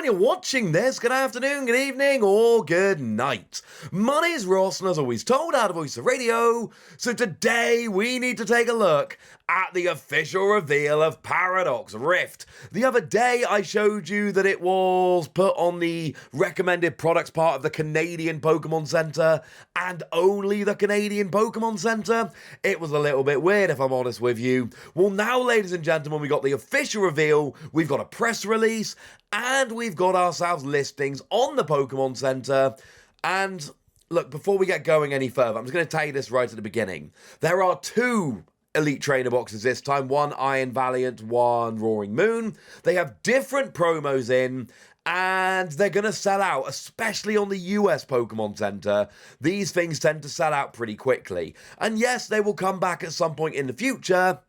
when you're watching this, good afternoon, good evening, or good night. My name is Ross, and as always told, out of Voice of Radio. So today we need to take a look at the official reveal of Paradox Rift. The other day I showed you that it was put on the recommended products part of the Canadian Pokémon Center, and only the Canadian Pokémon Center. It was a little bit weird, if I'm honest with you. Well, now, ladies and gentlemen, we got the official reveal, we've got a press release, and we've got ourselves listings on the Pokémon Center. And look, before we get going any further, I'm just going to tell you this right at the beginning. There are two Elite Trainer boxes this time, one Iron Valiant, one Roaring Moon. They have different promos in, and they're going to sell out, especially on the US Pokemon Center. These things tend to sell out pretty quickly. And yes, they will come back at some point in the future,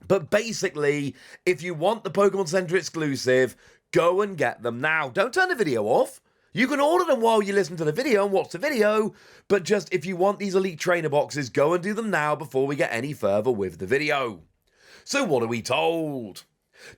but basically, if you want the Pokemon Center exclusive, go and get them now. Don't turn the video off. You can order them while you listen to the video and watch the video, but just if you want these Elite Trainer boxes, go and do them now before we get any further with the video. So what are we told?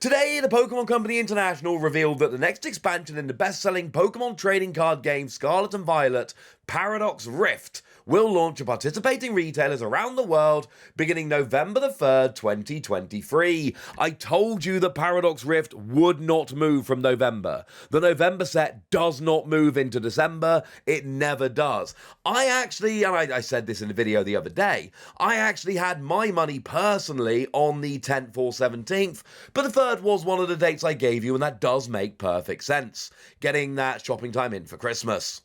Today, the Pokemon Company International revealed that the next expansion in the best-selling Pokemon trading card game Scarlet and Violet, Paradox Rift, will launch at participating retailers around the world beginning November the 3rd, 2023. I told you that Paradox Rift would not move from November. The November set does not move into December. It never does. I said this in a video the other day, I actually had my money personally on the 10th or 17th, but the 3rd was one of the dates I gave you, and that does make perfect sense, getting that shopping time in for Christmas.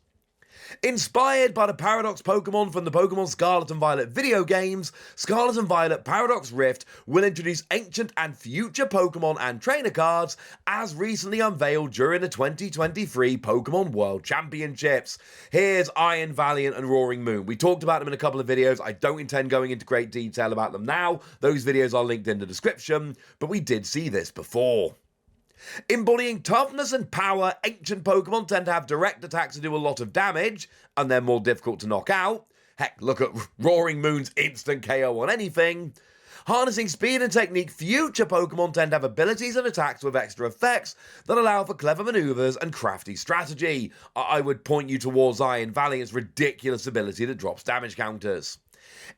Inspired by the Paradox Pokemon from the Pokemon Scarlet and Violet video games, Scarlet and Violet Paradox Rift will introduce ancient and future Pokemon and trainer cards as recently unveiled during the 2023 Pokemon World Championships. Here's Iron Valiant and Roaring Moon. We talked about them in a couple of videos. I don't intend going into great detail about them now. Those videos are linked in the description, but we did see this before. Embodying toughness and power, ancient Pokemon tend to have direct attacks that do a lot of damage, and they're more difficult to knock out. Heck, look at Roaring Moon's instant KO on anything. Harnessing speed and technique, future Pokemon tend to have abilities and attacks with extra effects that allow for clever maneuvers and crafty strategy. I would point you towards Iron Valiant's ridiculous ability that drops damage counters.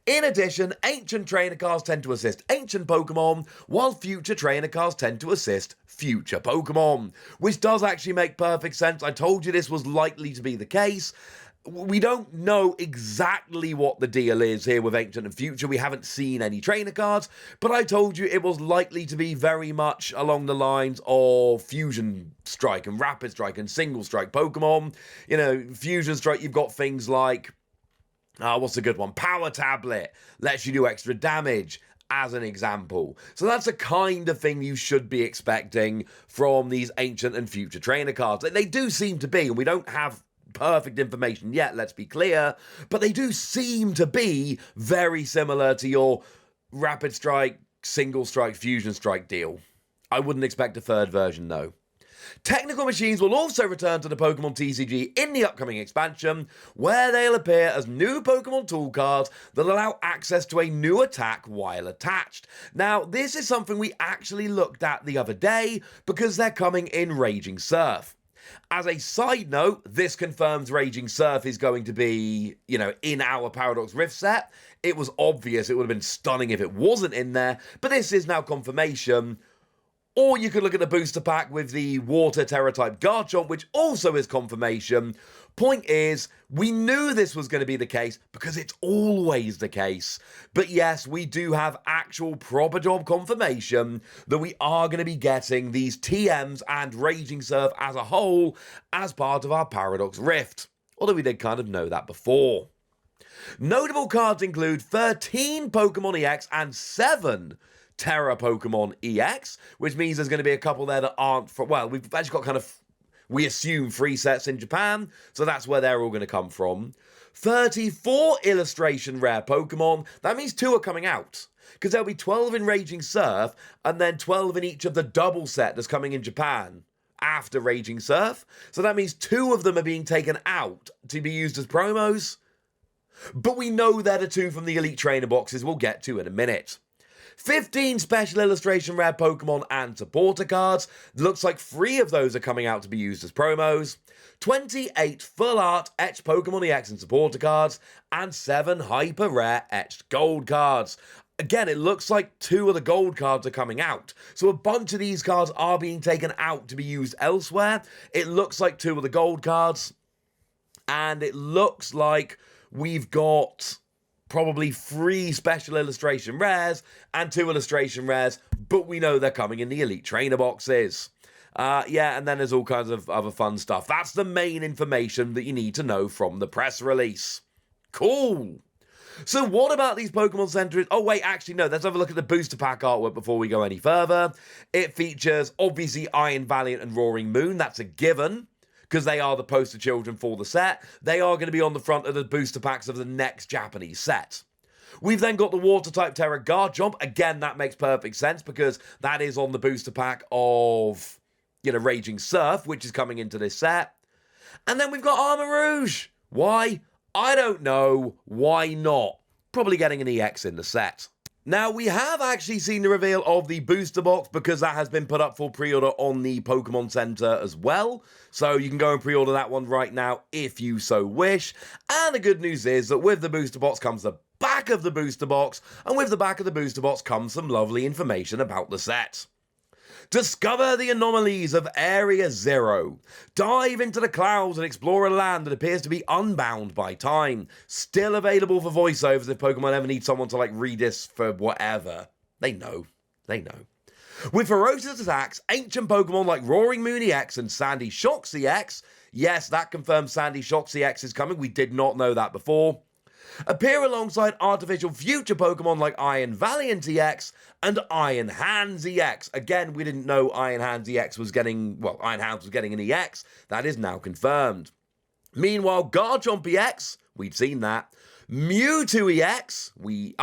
In addition, ancient trainer cards tend to assist ancient Pokemon, while future trainer cards tend to assist future Pokemon, which does actually make perfect sense. I told you this was likely to be the case. We don't know exactly what the deal is here with Ancient and Future. We haven't seen any trainer cards, but I told you it was likely to be very much along the lines of Fusion Strike and Rapid Strike and Single Strike Pokemon. You know, Fusion Strike, you've got things like what's a good one? Power Tablet lets you do extra damage, as an example. So that's the kind of thing you should be expecting from these ancient and future trainer cards. They do seem to be, and we don't have perfect information yet, let's be clear, but they do seem to be very similar to your Rapid Strike, Single Strike, Fusion Strike deal. I wouldn't expect a third version, though. Technical machines will also return to the Pokémon TCG in the upcoming expansion, where they'll appear as new Pokémon tool cards that allow access to a new attack while attached. Now, this is something we actually looked at the other day, because they're coming in Raging Surf. As a side note, this confirms Raging Surf is going to be, in our Paradox Rift set. It was obvious, it would have been stunning if it wasn't in there, but this is now confirmation. Or you could look at the booster pack with the Water Terra-type Garchomp, which also is confirmation. Point is, we knew this was going to be the case because it's always the case. But yes, we do have actual proper job confirmation that we are going to be getting these TMs and Raging Surf as a whole as part of our Paradox Rift. Although we did kind of know that before. Notable cards include 13 Pokemon EX and 7 Terra Pokemon EX, which means there's going to be a couple there that aren't, we've actually got we assume 3 sets in Japan, so that's where they're all going to come from. 34 illustration rare Pokemon, that means 2 are coming out, because there'll be 12 in Raging Surf, and then 12 in each of the double set that's coming in Japan after Raging Surf, so that means 2 of them are being taken out to be used as promos, but we know they're the 2 from the Elite Trainer boxes we'll get to in a minute. 15 special illustration rare Pokemon and supporter cards. Looks like 3 of those are coming out to be used as promos. 28 full art etched Pokemon EX and supporter cards, and 7 hyper rare etched gold cards. Again, it looks like 2 of the gold cards are coming out. So a bunch of these cards are being taken out to be used elsewhere. It looks like 2 of the gold cards. And it looks like we've got probably 3 special illustration rares and 2 illustration rares, but we know they're coming in the Elite Trainer boxes. Yeah, and then there's all kinds of other fun stuff. That's the main information that you need to know from the press release. Cool. So what about these Pokemon Centers? Oh, wait, actually, no. Let's have a look at the booster pack artwork before we go any further. It features, obviously, Iron Valiant and Roaring Moon. That's a given, because they are the poster children for the set. They are going to be on the front of the booster packs of the next Japanese set. We've then got the Water-type Terra Garchomp. Again, that makes perfect sense, because that is on the booster pack of, Raging Surf, which is coming into this set. And then we've got Armor Rouge. Why? I don't know. Why not? Probably getting an EX in the set. Now, we have actually seen the reveal of the booster box, because that has been put up for pre-order on the Pokemon Center as well. So you can go and pre-order that one right now if you so wish. And the good news is that with the booster box comes the back of the booster box, and with the back of the booster box comes some lovely information about the set. Discover the anomalies of Area Zero. Dive into the clouds and explore a land that appears to be unbound by time. Still available for voiceovers if Pokemon ever need someone to read this for whatever. They know. With ferocious attacks, ancient Pokemon like Roaring Moon EX and Sandy Shocks EX. Yes, that confirms Sandy Shocks EX is coming. We did not know that before. Appear alongside artificial future Pokemon like Iron Valiant EX and Iron Hands EX. Again, we didn't know Iron Hands EX was getting, Iron Hands was getting an EX. That is now confirmed. Meanwhile, Garchomp EX, we'd seen that. Mewtwo EX, we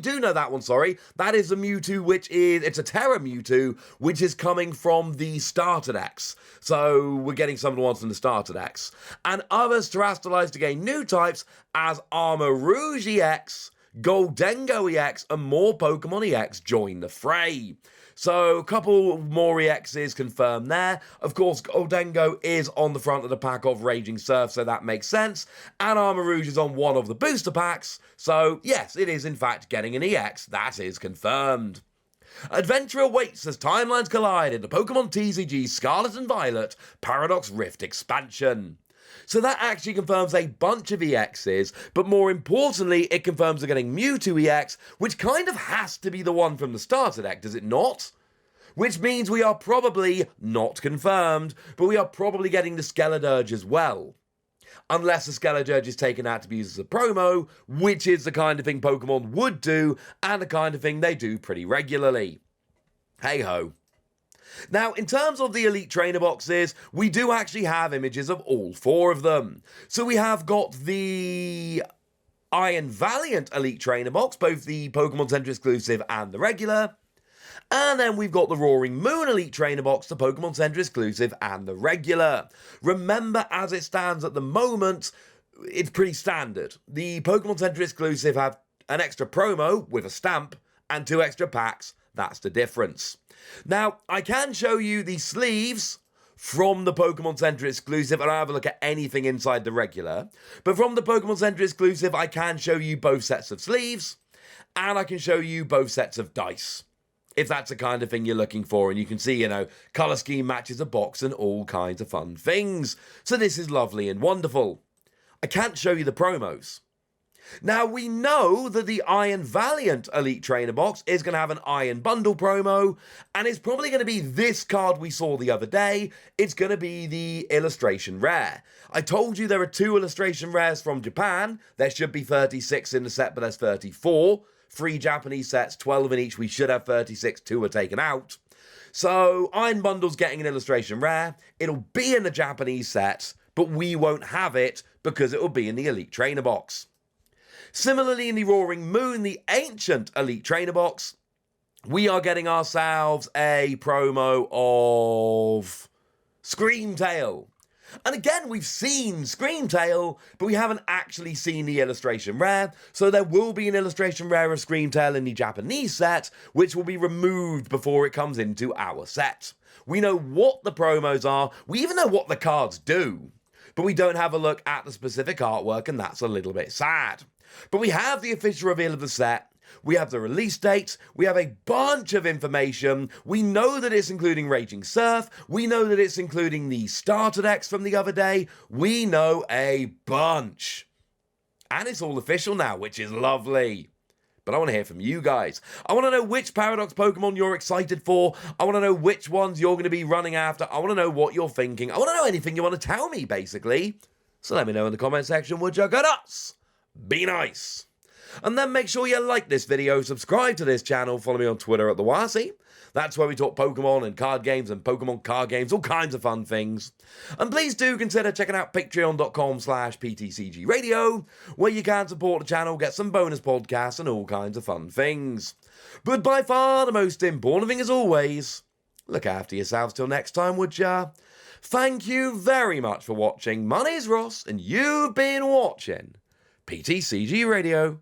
do know that one, sorry. That is a Mewtwo it's a Terra Mewtwo, which is coming from the starter decks. So we're getting some of the ones from the starter decks. And others terrestrialized to gain new types as Armor Rouge EX, Goldengo EX, and more Pokemon EX join the fray. So a couple more EXs confirmed there. Of course, Goldengo is on the front of the pack of Raging Surf, so that makes sense. And Armor Rouge is on one of the booster packs. So yes, it is in fact getting an EX. That is confirmed. Adventure awaits as timelines collide in the Pokémon TCG Scarlet and Violet Paradox Rift expansion. So that actually confirms a bunch of EXs, but more importantly, it confirms they're getting Mewtwo EX, which kind of has to be the one from the starter deck, does it not? Which means we are probably, not confirmed, but we are probably getting the Skeledirge as well. Unless the Skeledirge is taken out to be used as a promo, which is the kind of thing Pokemon would do, and the kind of thing they do pretty regularly. Hey-ho. Now, in terms of the Elite Trainer boxes, we do actually have images of all 4 of them. So we have got the Iron Valiant Elite Trainer box, both the Pokemon Center exclusive and the regular. And then we've got the Roaring Moon Elite Trainer box, the Pokemon Center exclusive and the regular. Remember, as it stands at the moment, it's pretty standard. The Pokemon Center exclusive have an extra promo with a stamp and 2 extra packs. That's the difference. Now, I can show you the sleeves from the Pokemon Center exclusive, and I have a look at anything inside the regular. But from the Pokemon Center exclusive, I can show you both sets of sleeves, and I can show you both sets of dice, if that's the kind of thing you're looking for. And you can see, color scheme matches a box and all kinds of fun things. So this is lovely and wonderful. I can't show you the promos. Now, we know that the Iron Valiant Elite Trainer box is going to have an Iron Bundle promo, and it's probably going to be this card we saw the other day. It's going to be the Illustration Rare. I told you there are 2 Illustration Rares from Japan. There should be 36 in the set, but there's 34. 3 Japanese sets, 12 in each. We should have 36. 2 were taken out. So, Iron Bundle's getting an Illustration Rare. It'll be in the Japanese set, but we won't have it because it will be in the Elite Trainer box. Similarly, in the Roaring Moon, the Ancient Elite Trainer box, we are getting ourselves a promo of Screamtail. And again, we've seen Screamtail, but we haven't actually seen the illustration rare, so there will be an illustration rare of Screamtail in the Japanese set, which will be removed before it comes into our set. We know what the promos are, we even know what the cards do, but we don't have a look at the specific artwork, and that's a little bit sad. But we have the official reveal of the set, we have the release date, we have a bunch of information, we know that it's including Raging Surf, we know that it's including the starter decks from the other day, we know a bunch. And it's all official now, which is lovely. But I want to hear from you guys. I want to know which Paradox Pokemon you're excited for. I want to know which ones you're going to be running after. I want to know what you're thinking. I want to know anything you want to tell me, basically. So let me know in the comment section, would you? Go nuts! Be nice! And then make sure you like this video, subscribe to this channel, follow me on Twitter at the Wasi. That's where we talk Pokemon and card games and Pokemon card games, all kinds of fun things. And please do consider checking out patreon.com/PTCG Radio, where you can support the channel, get some bonus podcasts and all kinds of fun things. But by far the most important thing as always, look after yourselves till next time, would ya? Thank you very much for watching. My name's Ross, and you've been watching PTCG Radio.